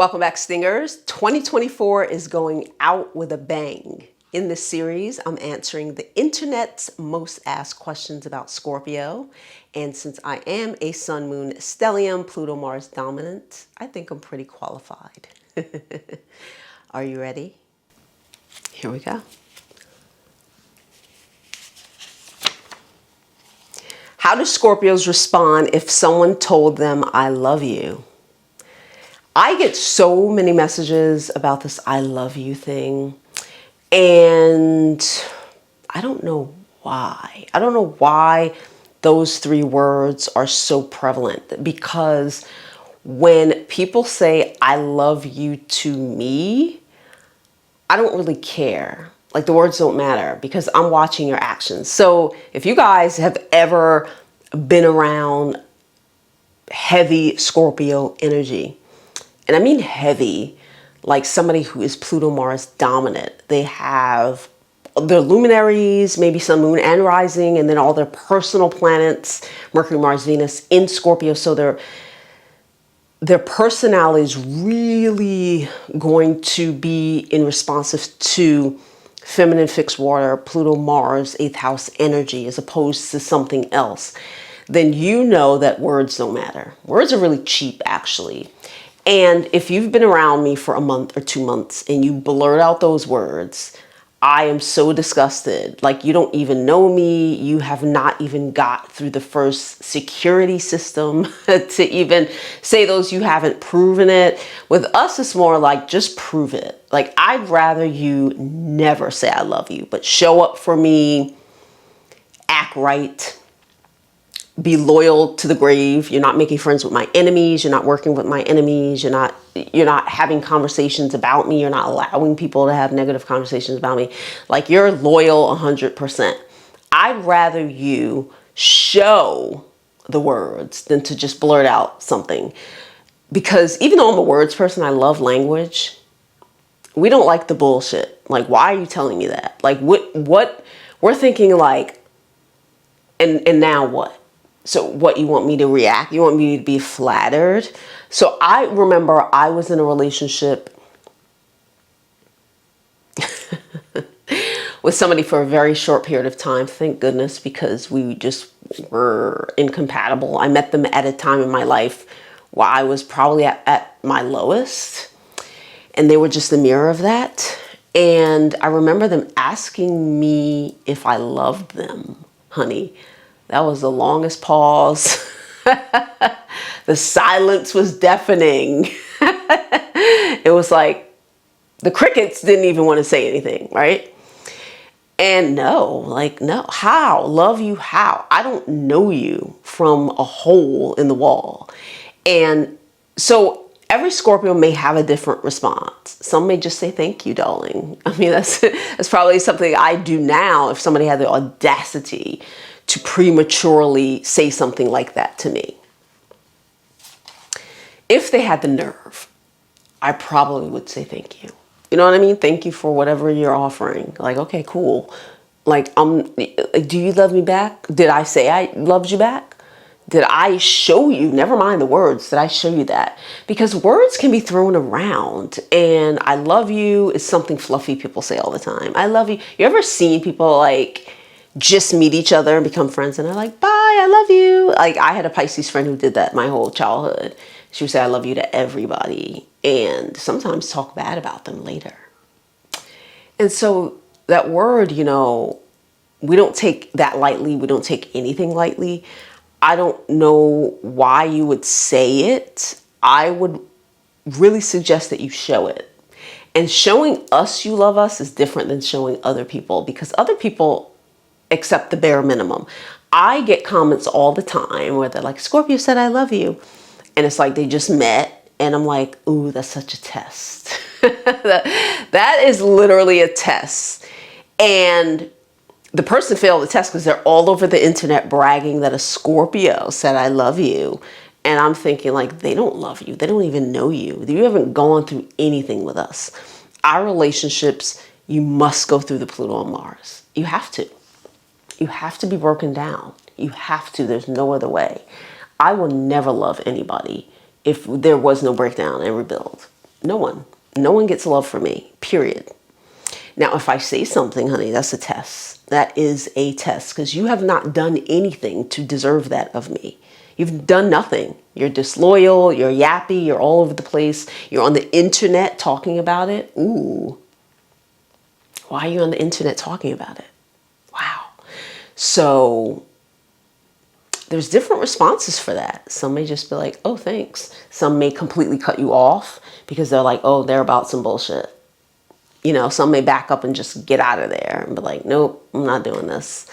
Welcome back, Stingers. 2024 is going out with a bang. In this series, I'm answering the internet's most asked questions about Scorpio. And since I am a Sun, Moon, Stellium, Pluto, Mars dominant, I think I'm pretty qualified. Are you ready? Here we go. How do Scorpios respond if someone told them, I love you? I get so many messages about this I love you thing, and I don't know why. I don't know why those three words are so prevalent, because when people say I love you to me, I don't really care. Like, the words don't matter because I'm watching your actions. So if you guys have ever been around heavy Scorpio energy, and I mean heavy, like somebody who is Pluto Mars dominant. They have their luminaries, maybe Sun, Moon, and Rising, and then all their personal planets, Mercury, Mars, Venus, in Scorpio. So their personality is really going to be in responsive to feminine fixed water, Pluto, Mars, 8th house energy, as opposed to something else. Then you know that words don't matter. Words are really cheap, actually. And if you've been around me for a month or 2 months and you blurt out those words, I am so disgusted. Like, you don't even know me. You have not even got through the first security system to even say those. You haven't proven it. With us, it's more like, just prove it. Like, I'd rather you never say I love you, but show up for me, act right, be loyal to the grave. You're not making friends with my enemies. You're not working with my enemies. You're not having conversations about me. You're not allowing people to have negative conversations about me. Like, you're loyal 100%. I'd rather you show the words than to just blurt out something. Because even though I'm a words person, I love language. We don't like the bullshit. Like, why are you telling me that? Like, what we're thinking, like, and now what? So what, you want me to react? You want me to be flattered? So I remember I was in a relationship with somebody for a very short period of time. Thank goodness, because we just were incompatible. I met them at a time in my life where I was probably at my lowest, and they were just the mirror of that. And I remember them asking me if I loved them, honey. That was the longest pause. The silence was deafening. It was like the crickets didn't even want to say anything, right? And no, how? Love you how? I don't know you from a hole in the wall. And so every Scorpio may have a different response. Some may just say, thank you, darling. I mean, that's probably something I do now if somebody had the audacity to prematurely say something like that to me. If they had the nerve, I probably would say thank you. You know what I mean? Thank you for whatever you're offering. Like, okay, cool. Like, do you love me back? Did I say I loved you back? Did I show you? Never mind the words. Did I show you that? Because words can be thrown around, and I love you is something fluffy people say all the time. I love you. You ever seen people like just meet each other and become friends, and they're like, bye, I love you. Like, I had a Pisces friend who did that my whole childhood. She would say I love you to everybody, and sometimes talk bad about them later. And so that word, you know, we don't take that lightly. We don't take anything lightly. I don't know why you would say it. I would really suggest that you show it. And showing us you love us is different than showing other people, because other people accept the bare minimum. I get comments all the time where they're like, Scorpio said I love you. And it's like they just met, and I'm like, ooh, that's such a test. That is literally a test. And the person failed the test because they're all over the internet bragging that a Scorpio said I love you. And I'm thinking, like, they don't love you. They don't even know you. You haven't gone through anything with us. Our relationships, you must go through the Pluto and Mars. You have to. You have to be broken down. You have to. There's no other way. I will never love anybody if there was no breakdown and rebuild. No one. No one gets love from me, period. Now, if I say something, honey, that's a test. That is a test because you have not done anything to deserve that of me. You've done nothing. You're disloyal, you're yappy, you're all over the place. You're on the internet talking about it. Ooh. Why are you on the internet talking about it? Wow. So there's different responses for that. Some may just be like, oh, thanks. Some may completely cut you off because they're like, oh, they're about some bullshit. You know, some may back up and just get out of there and be like, nope, I'm not doing this.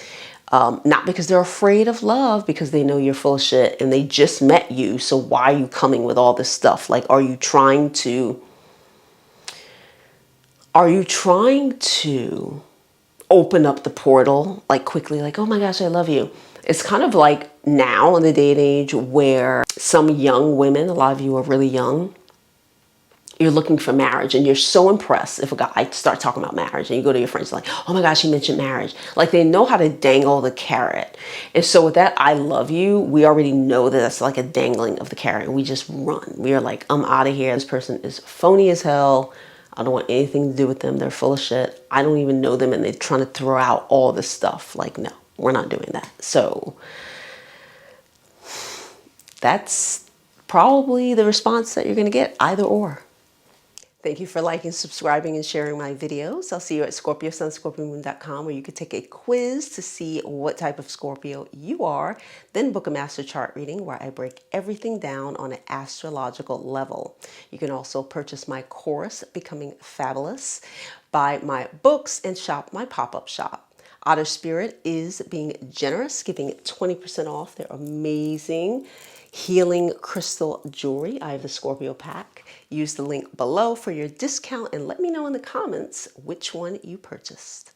Not because they're afraid of love, because they know you're full of shit and they just met you. So why are you coming with all this stuff? Like, are you trying to open up the portal like quickly? Like, oh my gosh, I love you. It's kind of like now in the day and age where some young women, a lot of you are really young, you're looking for marriage and you're so impressed if a guy starts talking about marriage and you go to your friends like, oh my gosh, he mentioned marriage. Like they know how to dangle the carrot. And so with that, I love you, we already know that that's like a dangling of the carrot and we just run. We are like, I'm out of here. This person is phony as hell. I don't want anything to do with them. They're full of shit. I don't even know them and they're trying to throw out all this stuff. Like, no, we're not doing that. So that's probably the response that you're going to get, either or. Thank you for liking, subscribing, and sharing my videos. I'll see you at ScorpioSunScorpioMoon.com where you can take a quiz to see what type of Scorpio you are. Then book a master chart reading where I break everything down on an astrological level. You can also purchase my course, Becoming Fabulous, buy my books, and shop my pop-up shop. Otter Spirit is being generous, giving 20% off their amazing healing crystal jewelry. I have the Scorpio pack. Use the link below for your discount and let me know in the comments which one you purchased.